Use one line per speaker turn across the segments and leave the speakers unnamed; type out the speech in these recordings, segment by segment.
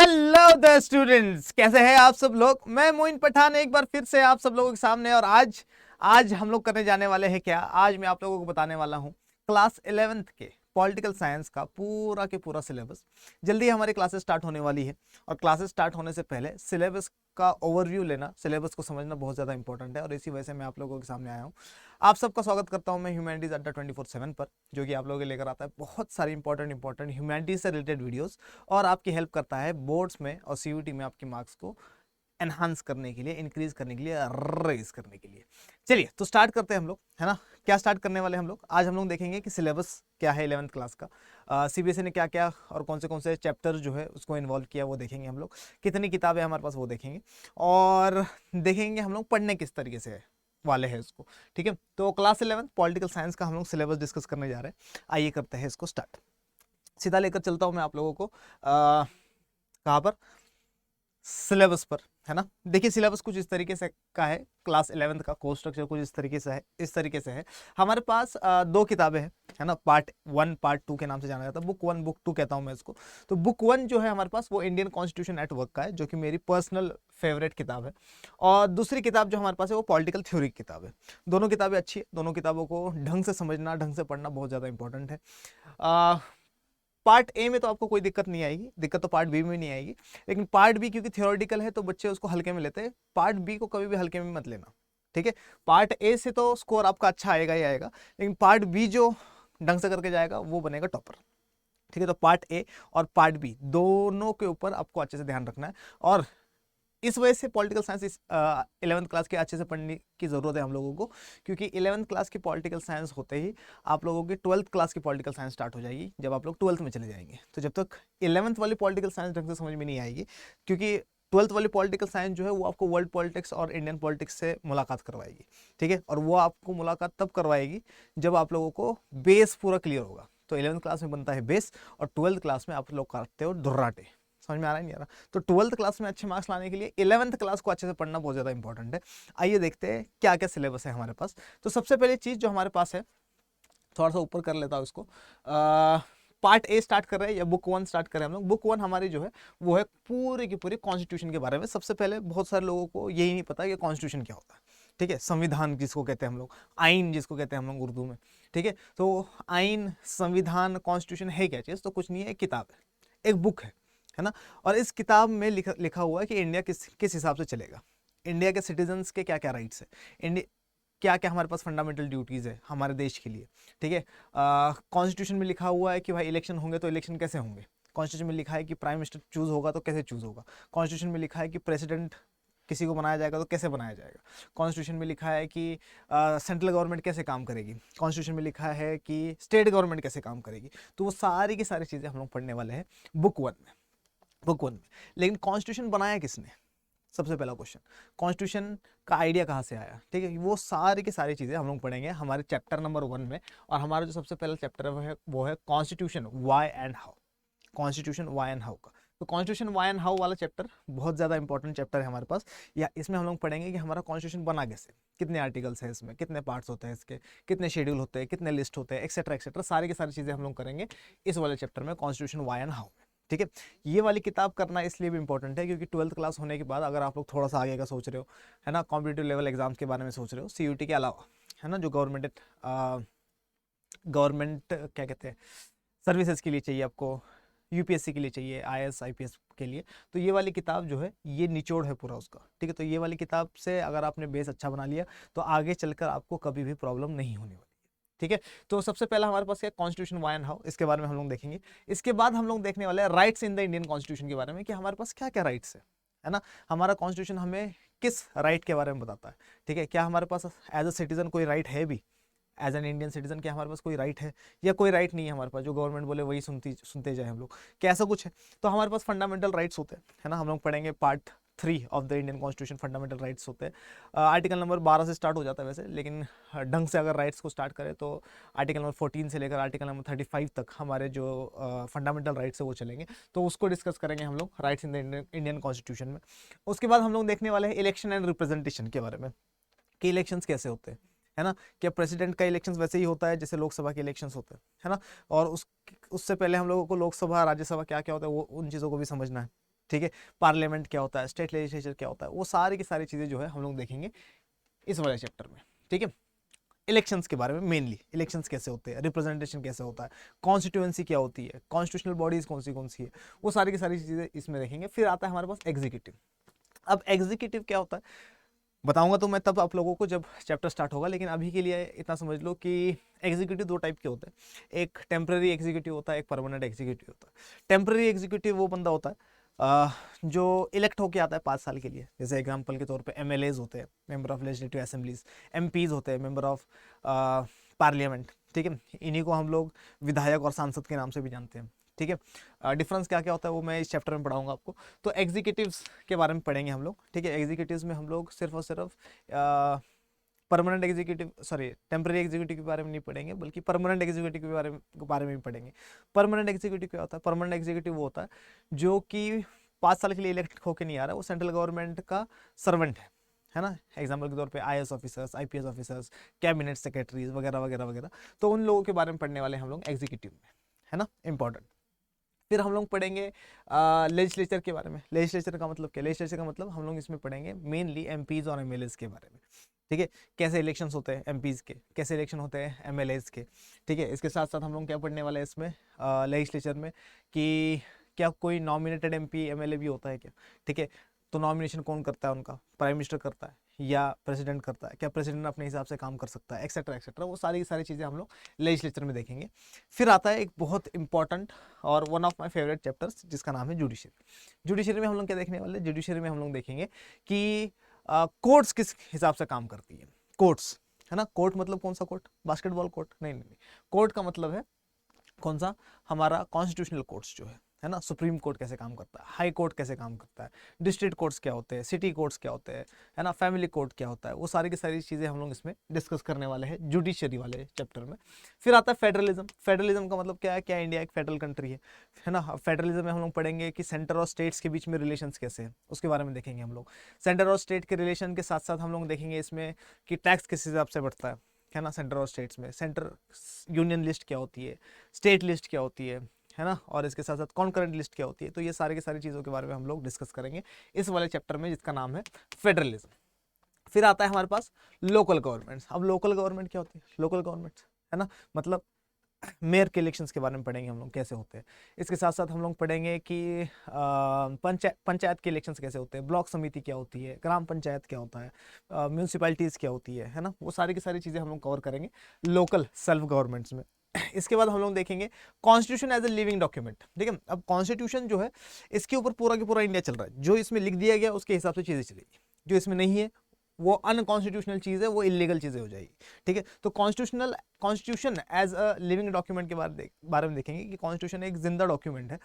Hello the students, कैसे हैं आप सब लोग। मैं मोइन पठान एक बार फिर से आप सब लोगों के सामने। और आज हम लोग करने जाने वाले हैं क्या, आज मैं आप लोगों को बताने वाला हूं क्लास 11th के पॉलिटिकल साइंस का पूरा के पूरा सिलेबस। जल्दी हमारी क्लासेस स्टार्ट होने वाली है और क्लासेस स्टार्ट होने से पहले सिलेबस का ओवरव्यू लेना, सिलेबस को समझना बहुत ज़्यादा इंपॉर्टेंट है और इसी वजह से मैं आप लोगों के सामने आया हूँ। आप सबका स्वागत करता हूँ मैं ह्यूमैनिटीज़ अड्डा 24/7 पर, जो कि आप लोगों के लेकर आता है बहुत सारी इंपॉर्टेंट ह्यूमैनिटीज़ से रिलेटेड वीडियोस और आपकी हेल्प करता है बोर्ड्स में और सीयूटी में आपके मार्क्स को एनहांस करने के लिए, इंक्रीज करने के लिए, रेज करने के लिए। चलिए तो स्टार्ट करते हैं हम लोग, है ना। क्या स्टार्ट करने वाले हम लोग, आज हम लोग देखेंगे कि सिलेबस क्या है 11th क्लास का, सीबीएसई ने क्या क्या और कौन से चैप्टर जो है उसको इन्वॉल्व किया वो देखेंगे हम लोग, कितनी किताबें हमारे पास वो देखेंगे और देखेंगे हम लोग पढ़ने किस तरीके से वाले हैं उसको। ठीक है, तो क्लास 11 पॉलिटिकल साइंस का हम लोग सिलेबस डिस्कस करने जा रहे हैं। आइए करते हैं इसको स्टार्ट। सीधा लेकर चलता हूँ मैं आप लोगों को कहाँ पर, सिलेबस पर, है ना। देखिए सिलेबस कुछ इस तरीके से का है, क्लास 11th का कोर्स स्ट्रक्चर कुछ इस तरीके से है हमारे पास दो किताबें हैं, है ना। पार्ट 1 पार्ट 2 के नाम से जाना जाता है, बुक 1 बुक 2 कहता हूं मैं इसको। तो बुक 1 जो है हमारे पास वो इंडियन कॉन्स्टिट्यूशन एट वर्क का है, जो कि मेरी पर्सनल फेवरेट किताब है। और दूसरी किताब जो हमारे पास है वो पॉलिटिकल थ्योरी की किताब है। दोनों किताबें अच्छी है, दोनों किताबों को ढंग से समझना, ढंग से पढ़ना बहुत ज़्यादा इंपॉर्टेंट है। पार्ट ए में तो आपको कोई दिक्कत नहीं आएगी, दिक्कत तो पार्ट बी में नहीं आएगी, लेकिन पार्ट बी क्योंकि थियोरेटिकल है तो बच्चे उसको हल्के में लेते हैं। पार्ट बी को कभी भी हल्के में मत लेना, ठीक है। पार्ट ए से तो स्कोर आपका अच्छा आएगा ही आएगा, लेकिन पार्ट बी जो ढंग से करके जाएगा वो बनेगा टॉपर। ठीक है, तो पार्ट ए और पार्ट बी दोनों के ऊपर आपको अच्छे से ध्यान रखना है। और इस वजह से पॉलिटिकल साइंस इस 11th क्लास के अच्छे से पढ़ने की ज़रूरत है हम लोगों को, क्योंकि 11th क्लास की पॉलिटिकल साइंस होते ही आप लोगों की 12th क्लास की पॉलिटिकल साइंस स्टार्ट हो जाएगी जब आप लोग 12th में चले जाएंगे। तो जब तक 11th वाली पॉलिटिकल साइंस ढंग से समझ में नहीं आएगी, क्योंकि 12th वाली पॉलिटिकल साइंस जो है वो आपको वर्ल्ड पॉलिटिक्स और इंडियन पॉलिटिक्स से मुलाकात करवाएगी। ठीक है, और वो आपको मुलाकात तब करवाएगी जब आप लोगों को बेस पूरा क्लियर होगा। तो 11th क्लास में बनता है बेस और 12th क्लास में आप लोग करते हो दुर्राटे। समझ में आ रहा है नहीं आ रहा। तो 12th क्लास में अच्छे मार्क्स लाने के लिए 11th क्लास को अच्छे से पढ़ना बहुत ज़्यादा इंपॉर्टेंट है। आइए देखते हैं क्या क्या सिलेबस है हमारे पास। तो सबसे पहले चीज़ जो हमारे पास है, थोड़ा सा ऊपर कर लेता हूँ इसको। पार्ट ए स्टार्ट कर रहे हैं या बुक 1 स्टार्ट कर रहे हैं हम लोग। बुक 1 हमारी जो है वो है पूरी की पूरी कॉन्स्टिट्यूशन के बारे में। सबसे पहले बहुत सारे लोगों को यही नहीं पता कि कॉन्स्टिट्यूशन क्या होता है। ठीक है, संविधान जिसको कहते हैं हम लोग, आइन जिसको कहते हैं हम लोग उर्दू में। ठीक है, तो आइन, संविधान, कॉन्स्टिट्यूशन है क्या चीज़, तो कुछ नहीं है, एक किताब है, एक बुक है ना। और इस किताब में लिखा हुआ है कि इंडिया किस हिसाब से चलेगा, इंडिया के सिटीजन्स के क्या क्या राइट्स है, इंडिया क्या क्या हमारे पास फंडामेंटल ड्यूटीज़ है हमारे देश के लिए। ठीक है, कॉन्स्टिट्यूशन में लिखा हुआ है कि भाई इलेक्शन होंगे तो इलेक्शन कैसे होंगे। कॉन्स्टिट्यूशन में लिखा है कि प्राइम मिनिस्टर चूज होगा तो कैसे चूज होगा। कॉन्स्टिट्यूशन में लिखा है कि प्रेसिडेंट किसी को बनाया जाएगा तो कैसे बनाया जाएगा। कॉन्स्टिट्यूशन में लिखा है कि सेंट्रल गवर्नमेंट कैसे काम करेगी। कॉन्स्टिट्यूशन में लिखा है कि स्टेट गवर्नमेंट कैसे काम करेगी। तो वो सारी की सारी चीज़ें हम लोग पढ़ने वाले हैं बुक 1 में, बुक 1 में। लेकिन कॉन्स्टिट्यूशन बनाया किसने, सबसे पहला क्वेश्चन, कॉन्स्टिट्यूशन का आइडिया कहाँ से आया। ठीक है, वो सारी की सारी चीज़ें हम लोग पढ़ेंगे हमारे चैप्टर नंबर 1 में। और हमारा जो सबसे पहला चैप्टर है वो है constitution why and how, constitution why and how का। तो कॉन्स्टिट्यूशन वाई एंड हाउ वाला चैप्टर बहुत ज़्यादा इंपॉर्टेंट चैप्टर है हमारे पास। या इसमें हम लोग पढ़ेंगे कि हमारा कॉन्स्टिट्यूशन बना कैसे, कितने आर्टिकल्स हैं इसमें, कितने पार्ट्स होते हैं इसके, कितने शेड्यूल होते हैं, कितने लिस्ट होते हैं, एक्सेट्रा एक्सेट्रा, सारी की सारी चीज़ें हम लोग करेंगे इस वाले चैप्टर में, कॉन्स्टिट्यूशन वाई एंड हाउ में। ठीक है, ये वाली किताब करना इसलिए भी इंपॉर्टेंट है क्योंकि 12th क्लास होने के बाद अगर आप लोग थोड़ा सा आगे का सोच रहे हो, है ना, कॉम्पिटिटिव लेवल एग्जाम्स के बारे में सोच रहे हो, सीयूटी के अलावा, है ना, जो गवर्नमेंट क्या कहते हैं सर्विसेज के लिए चाहिए आपको, यूपीएससी के लिए चाहिए, आईएएस आईपीएस के लिए, तो ये वाली किताब जो है ये निचोड़ है पूरा उसका। ठीक है, तो ये वाली किताब से अगर आपने बेस अच्छा बना लिया तो आगे चलकर आपको कभी भी प्रॉब्लम नहीं होने वाली। ठीक है, तो सबसे पहला हमारे पास है कॉन्स्टिट्यूशन वाई एंड हाउ, इसके बारे में हम लोग देखेंगे। इसके बाद हम लोग देखने वाले हैं rights in the Indian constitution के बारे में, कि हमारे पास क्या क्या राइट्स है ना। हमारा कॉन्स्टिट्यूशन हमें किस राइट के बारे में बताता है। ठीक है, क्या हमारे पास एज अ सिटीजन कोई राइट है भी, एज एन इंडियन सिटीजन क्या हमारे पास कोई राइट है, या कोई राइट नहीं है हमारे पास, जो गवर्नमेंट बोले वही सुनते जाए हम लोग, क्या ऐसा कुछ है। तो हमारे पास फंडामेंटल राइट्स होते हैं, है ना। हम लोग पढ़ेंगे part 3 of the Indian constitution, fundamental rights होते हैं। आर्टिकल नंबर 12 से स्टार्ट हो जाता है वैसे, लेकिन ढंग से अगर राइट्स को स्टार्ट करें तो आर्टिकल नंबर 14 से लेकर आर्टिकल नंबर 35 तक हमारे जो फंडामेंटल राइट्स है वो चलेंगे। तो उसको डिस्कस करेंगे हम लोग rights in the Indian constitution में। उसके बाद हम लोग देखने वाले हैं इलेक्शन एंड रिप्रेजेंटेशन के बारे में, कि इलेक्शंस कैसे होते हैं, है ना। क्या प्रेसिडेंट का इलेक्शन वैसे ही होता है जैसे लोकसभा के इलेक्शंस होते हैं, है ना। और उससे पहले हम लोगों को लोकसभा राज्यसभा क्या क्या होता है वो उन चीज़ों को भी समझना है। ठीक है, पार्लियामेंट क्या होता है, स्टेट लेजिस्लेचर क्या होता है, वो सारी की सारी चीज़ें जो है हम लोग देखेंगे इस वाले चैप्टर में। ठीक है, इलेक्शंस के बारे में, मेनली इलेक्शंस कैसे होते हैं, रिप्रेजेंटेशन कैसे होता है, कॉन्स्टिट्यूएंसी क्या होती है, कॉन्स्टिट्यूशनल बॉडीज कौन सी है, वो सारी की सारी चीज़ें इसमें देखेंगे। फिर आता है हमारे पास एग्जीक्यूटिव। अब एग्जीक्यूटिव क्या होता है बताऊंगा तो मैं तब आप लोगों को जब चैप्टर स्टार्ट होगा, लेकिन अभी के लिए इतना समझ लो कि एग्जीक्यूटिव दो टाइप के होते हैं, एक टेम्पररी एग्जीक्यूटिव होता है, एक परमानेंट एग्जीक्यूटिव होता है। टेम्पररी एग्जीक्यूटिव वो बंदा होता है जो इलेक्ट होके आता है 5 साल के लिए, जैसे एग्जांपल के तौर पे एमएलएज होते हैं, member of legislative assemblies, MPs होते हैं, मेंबर ऑफ पार्लियामेंट। ठीक है, इन्हीं को हम लोग विधायक और सांसद के नाम से भी जानते हैं। ठीक है, डिफरेंस क्या क्या होता है वो मैं इस चैप्टर में पढ़ाऊंगा आपको। तो एग्जीक्यूटिव्स के बारे में पढ़ेंगे हम लोग। ठीक है, एग्जीक्यूटिव्स में हम लोग सिर्फ और सिर्फ permanent executive, sorry temporary executive के बारे में नहीं पढ़ेंगे, बल्कि परमानेंट एग्जीक्यूटिव के बारे में भी पढ़ेंगे। परमानेंट एग्जीक्यूटिव क्या होता है? परमानेंट एग्जीक्यूटिव वो होता है जो कि 5 साल के लिए इलेक्ट होकर नहीं आ रहा, वो सेंट्रल गवर्नमेंट का सर्वेंट है ना। एग्जाम्पल के तौर पे IAS officers, IPS officers, cabinet secretaries वगैरह वगैरह वगैरह, तो उन लोगों के बारे में पढ़ने वाले हम लोग एग्जीक्यूटिव में, है ना, इंपॉर्टेंट। फिर हम लोग पढ़ेंगे लेजिस्लेचर के बारे में। लेजिस्लेचर का मतलब क्या? लेजिस्लेचर का मतलब हम लोग इसमें पढ़ेंगे मेनली एमपीज और एमएलएज के बारे में। ठीक है, कैसे इलेक्शंस होते हैं एमपीज के, कैसे इलेक्शन होते हैं एमएलएज के। ठीक है, इसके साथ साथ हम लोग क्या पढ़ने वाले हैं इसमें लेजिस्लेचर में कि क्या कोई नॉमिनेटेड एमपी एमएलए भी होता है क्या? ठीक है, तो नॉमिनेशन कौन करता है उनका? प्राइम मिनिस्टर करता है या प्रेसिडेंट करता है? क्या प्रेसिडेंट अपने हिसाब से काम कर सकता है, एक्सेट्रा एक्सेट्रा, वो सारी चीज़ें हम लोग लेजिस्लेचर में देखेंगे। फिर आता है एक बहुत इंपॉर्टेंट और one of my favourite chapters जिसका नाम है जुडिशरी। जुडिशरी में हम लोग क्या देखने वाले? जुडिशरी में हम लोग देखेंगे कि कोर्ट्स किस हिसाब से काम करती है। कोर्ट्स, है ना, कोर्ट मतलब कौन सा कोर्ट? Basketball court? नहीं नहीं नहीं, कोर्ट का मतलब है कौन सा? हमारा कॉन्स्टिट्यूशनल कोर्ट्स जो है ना, सुप्रीम कोर्ट कैसे काम करता है, हाई कोर्ट कैसे काम करता है, डिस्ट्रिक्ट कोर्ट्स क्या होते हैं, सिटी कोर्ट्स क्या होते हैं, है ना, फैमिली कोर्ट क्या होता है, वो सारी की सारी चीज़ें हम लोग इसमें डिस्कस करने वाले हैं जुडिशरी वाले चैप्टर में। फिर आता है फेडरलिज्म। फेडरलिज्म का मतलब क्या है? क्या इंडिया एक फेडरल कंट्री है ना। फेडरलिज्म में हम लोग पढ़ेंगे कि सेंटर और स्टेट्स के बीच में रिलेशंस कैसे हैं, उसके बारे में देखेंगे हम लोग। सेंटर और स्टेट के रिलेशन के साथ साथ हम लोग देखेंगे इसमें कि टैक्स किस हिसाब से बढ़ता है ना, सेंटर और स्टेट्स में। सेंटर यूनियन लिस्ट क्या होती है, स्टेट लिस्ट क्या होती है ना, और इसके साथ साथ कॉन्करेंट लिस्ट क्या होती है। तो ये सारी की सारी चीज़ों के बारे में हम लोग डिस्कस करेंगे इस वाले चैप्टर में जिसका नाम है फेडरलिज्म। फिर आता है हमारे पास लोकल गवर्नमेंट्स। अब लोकल गवर्नमेंट क्या होती है? लोकल गवर्नमेंट्स, है ना, मतलब मेयर के इलेक्शंस के बारे में पढ़ेंगे हम लोग कैसे होते हैं। इसके साथ साथ हम लोग पढ़ेंगे कि पंचायत के इलेक्शंस कैसे होते हैं, ब्लॉक समिति क्या होती है, ग्राम पंचायत क्या होता है, म्यूनसिपैलिटीज़ क्या होती है ना, वो सारी की सारी चीज़ें हम लोग कवर करेंगे लोकल सेल्फ गवर्नमेंट्स में। इसके बाद हम लोग देखेंगे constitution as a living document. ठीक है, अब कॉन्स्टिट्यूशन जो है इसके ऊपर पूरा का पूरा इंडिया चल रहा है। जो इसमें लिख दिया गया उसके हिसाब से चीज़ें चलेगी, जो इसमें नहीं है वो अनकॉन्स्टिट्यूशनल चीज़ है, वो इलीगल चीज़ें हो जाएगी। ठीक है, तो constitution as a living document के बारे में देखेंगे कि कॉन्स्टिट्यूशन एक जिंदा डॉक्यूमेंट है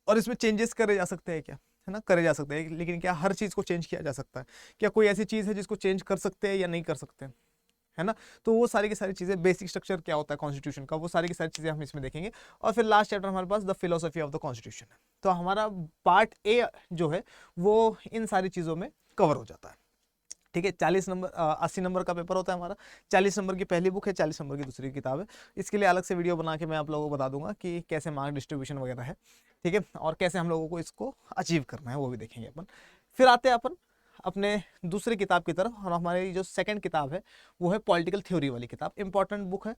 और इसमें चेंजेस करे जा सकते हैं क्या, है ना, करे जा सकते हैं, लेकिन क्या हर चीज़ को चेंज किया जा सकता है? क्या कोई ऐसी चीज़ है जिसको चेंज कर सकते हैं या नहीं कर सकते हैं, है ना। तो वो सारी की सारी चीज़ें, बेसिक स्ट्रक्चर क्या होता है कॉन्स्टिट्यूशन का, वो सारी की सारी चीज़ें हम इसमें देखेंगे। और फिर लास्ट चैप्टर हमारे पास the philosophy of the constitution है। तो हमारा पार्ट ए जो है वो इन सारी चीज़ों में कवर हो जाता है। ठीक है, 40 नंबर 80 नंबर का पेपर होता है हमारा। 40 नंबर की पहली बुक है, 40 नंबर की दूसरी किताब है। इसके लिए अलग से वीडियो बना के मैं आप लोगों को बता दूंगा कि कैसे मार्क डिस्ट्रीब्यूशन वगैरह है। ठीक है, और कैसे हम लोगों को इसको अचीव करना है वो भी देखेंगे अपन। फिर आते हैं अपन अपने दूसरी किताब की तरफ, और हमारी जो सेकंड किताब है वो है पॉलिटिकल थ्योरी वाली किताब। इंपॉर्टेंट बुक है।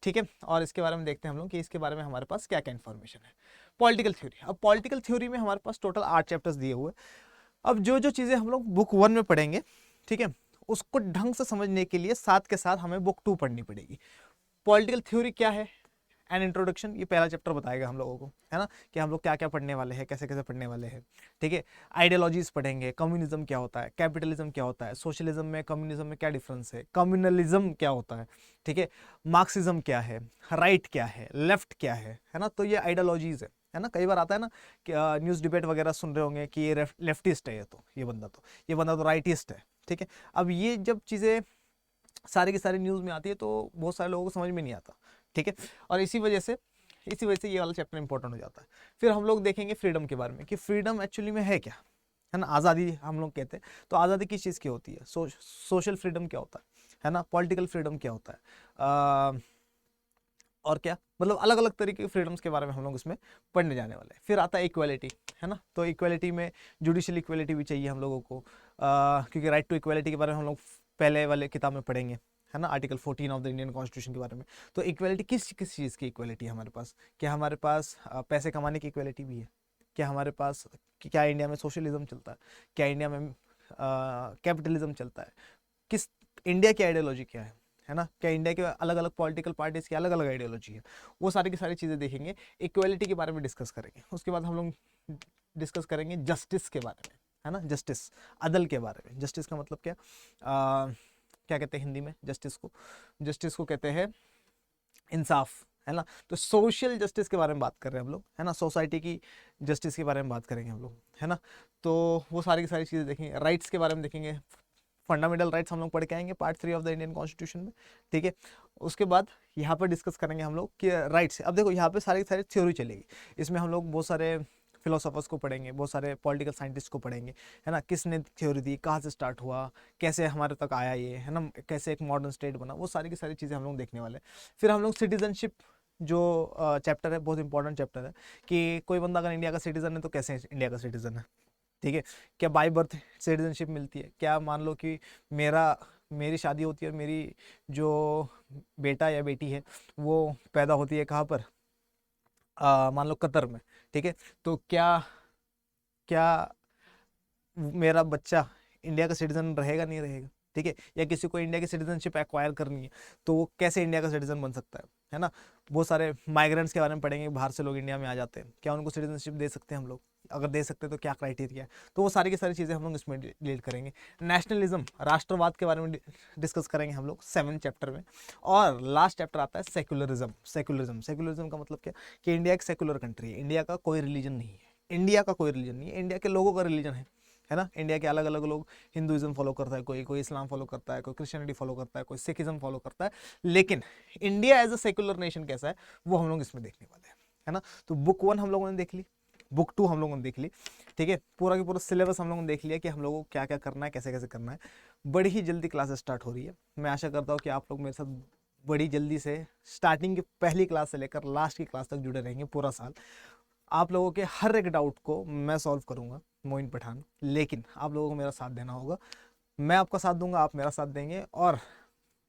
ठीक है, और इसके बारे में देखते हैं हम लोग कि इसके बारे में हमारे पास क्या क्या इन्फॉर्मेशन है। Political theory. अब पॉलिटिकल थ्योरी में हमारे पास टोटल 8 चैप्टर्स दिए हुए। अब जो जो चीज़ें हम लोग बुक 1 में पढ़ेंगे, ठीक है, उसको ढंग से समझने के लिए साथ के साथ हमें बुक 2 पढ़नी पड़ेगी। पॉलिटिकल थ्योरी क्या है, एन इंट्रोडक्शन, ये पहला चैप्टर बताएगा हम लोगों को, है ना, कि हम लोग क्या क्या पढ़ने वाले हैं, कैसे कैसे पढ़ने वाले हैं। ठीक है, आइडियोलॉजीज पढ़ेंगे, कम्युनिज्म क्या होता है, कैपिटलिज्म क्या होता है, सोशलिज्म में कम्युनिज्म में क्या डिफरेंस है, कम्युनलिज्म क्या होता है, ठीक है, मार्क्सिज्म क्या है, राइट क्या है, लेफ्ट क्या है ना। तो ये आइडियोलॉजीज है ना। कई बार आता है ना कि न्यूज़ डिबेट वगैरह सुन रहे होंगे कि ये लेफ्टिस्ट है, ये बंदा तो राइटिस्ट है। ठीक है, अब ये जब चीज़ें सारी की सारी न्यूज़ में आती है तो बहुत सारे लोगों को समझ में नहीं आता। ठीक है, और इसी वजह से ये वाला चैप्टर इंपॉर्टेंट हो जाता है। फिर हम लोग देखेंगे फ्रीडम के बारे में कि फ्रीडम एक्चुअली में है क्या, है ना, आज़ादी हम लोग कहते हैं। तो आज़ादी किस चीज़ की होती है, सोशल फ्रीडम क्या होता है ना, पॉलिटिकल फ्रीडम क्या होता है, और क्या, मतलब अलग अलग तरीके के फ्रीडम्स के बारे में हम लोग इसमें पढ़ने जाने वाले हैं। फिर आता है इक्वालिटी, है ना। तो इक्वालिटी में जुडिशियल इक्वालिटी भी चाहिए हम लोगों को, क्योंकि राइट टू इक्वालिटी के बारे में हम लोग पहले वाले किताब में पढ़ेंगे, है ना, article 14 of the Indian constitution के बारे में। तो इक्वालिटी किस किस चीज़ की इक्वालिटी है हमारे पास? क्या हमारे पास पैसे कमाने की इक्वालिटी भी है? क्या हमारे पास, क्या इंडिया में सोशलिज्म चलता है? क्या इंडिया में कैपिटलिज्म चलता है? किस, इंडिया की आइडियोलॉजी क्या है ना? क्या इंडिया के अलग अलग पॉलिटिकल पार्टीज की अलग अलग आइडियोलॉजी है? वो सारी की सारी चीज़ें देखेंगे, इक्वालिटी के बारे में डिस्कस करेंगे। उसके बाद हम लोग डिस्कस करेंगे जस्टिस के बारे में, है ना, जस्टिस, अदल के बारे में। जस्टिस का मतलब क्या, क्या कहते हैं हिंदी में जस्टिस को? जस्टिस को कहते हैं इंसाफ, है ना। तो सोशल जस्टिस के बारे में बात कर रहे हैं हम लोग, है ना, सोसाइटी की जस्टिस के बारे में बात करेंगे हम लोग, है ना। तो वो सारी की सारी चीज़ें देखेंगे। राइट्स के बारे में देखेंगे, फंडामेंटल राइट्स हम लोग पढ़ के आएंगे part 3 of the Indian constitution में, ठीक है। उसके बाद यहाँ पर डिस्कस करेंगे हम लोग कि राइट्स, अब देखो यहाँ पे सारी सारी थ्योरी चलेगी। इसमें हम लोग बहुत सारे फिलोसोफर्स को पढ़ेंगे, बहुत सारे पॉलिटिकल साइंटिस्ट को पढ़ेंगे, है ना। किसने थ्योरी दी, कहाँ से स्टार्ट हुआ, कैसे हमारे तक आया ये, है ना, कैसे एक मॉडर्न स्टेट बना, वो सारी की सारी चीज़ें हम लोग देखने वाले हैं। फिर हम लोग सिटीजनशिप, जो चैप्टर है, बहुत इंपॉर्टेंट चैप्टर है, कि कोई बंदा अगर इंडिया का सिटीजन है तो कैसे इंडिया का सिटीजन है, ठीक है। क्या बाय बर्थ सिटीजनशिप मिलती है? क्या मान लो कि मेरा मेरी शादी होती है और मेरी जो बेटा या बेटी है वो पैदा होती है कहाँ पर, मान लो कतर में, ठीक है। तो क्या क्या मेरा बच्चा इंडिया का सिटीजन रहेगा, नहीं रहेगा, ठीक है। या किसी को इंडिया की सिटीजनशिप एक्वायर करनी है तो वो कैसे इंडिया का सिटीजन बन सकता है ना। बहुत सारे माइग्रेंट्स के बारे में पढ़ेंगे, बाहर से लोग इंडिया में आ जाते हैं, क्या उनको सिटीजनशिप दे सकते हैं हम लोग? अगर दे सकते हैं तो क्या क्राइटेरिया है? तो वो सारी की सारी चीज़ें हम लोग इसमें डील करेंगे। नेशनलिज्म, राष्ट्रवाद के बारे में डिस्कस करेंगे हम लोग 7 चैप्टर में। और लास्ट चैप्टर आता है सेकुलरिज्म। सेकुलरिज्म, सेकुलरिज्म का मतलब क्या, कि इंडिया एक सेकुलर कंट्री है, इंडिया का कोई रिलीजन नहीं है, इंडिया का कोई रिलीजन नहीं है, इंडिया के लोगों का रिलीजन है ना। इंडिया के अलग अलग लोग हिंदुइज्म फॉलो करता है, कोई कोई इस्लाम फॉलो करता है, कोई क्रिश्चियनिटी फॉलो करता है, कोई सिखिज्म फॉलो करता है। लेकिन India as a secular nation कैसा है वो हम लोग इसमें देखने वाले हैं, है ना। तो बुक 1 हम लोगों ने देख ली, बुक 2 हम लोगों ने देख ली, ठीक है। पूरा की पूरा सिलेबस हम लोगों ने देख लिया कि हम लोगों को क्या क्या करना है, कैसे कैसे करना है। बड़ी ही जल्दी क्लासेस स्टार्ट हो रही है। मैं आशा करता हूँ कि आप लोग मेरे साथ बड़ी जल्दी से स्टार्टिंग की पहली क्लास से लेकर लास्ट की क्लास तक जुड़े रहेंगे पूरा साल। आप लोगों के हर एक डाउट को मैं सॉल्व करूंगा, मोइन पठान। लेकिन आप लोगों को मेरा साथ देना होगा, मैं आपका साथ दूंगा, आप मेरा साथ देंगे, और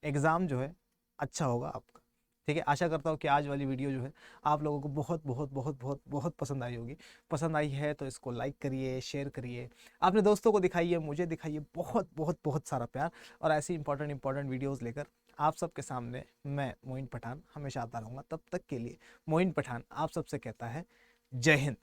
एग्ज़ाम जो है अच्छा होगा आपका, ठीक है। आशा करता हूँ कि आज वाली वीडियो जो है आप लोगों को बहुत बहुत बहुत बहुत बहुत पसंद आई होगी। पसंद आई है तो इसको लाइक करिए, शेयर करिए, अपने दोस्तों को दिखाइए, मुझे दिखाइए, बहुत बहुत बहुत सारा प्यार। और ऐसी इंपॉर्टेंट इंपॉर्टेंट वीडियोस लेकर आप सबके सामने मैं मोइन पठान हमेशा आता रहूँगा। तब तक के लिए मोइन पठान आप सबसे कहता है जय हिंद।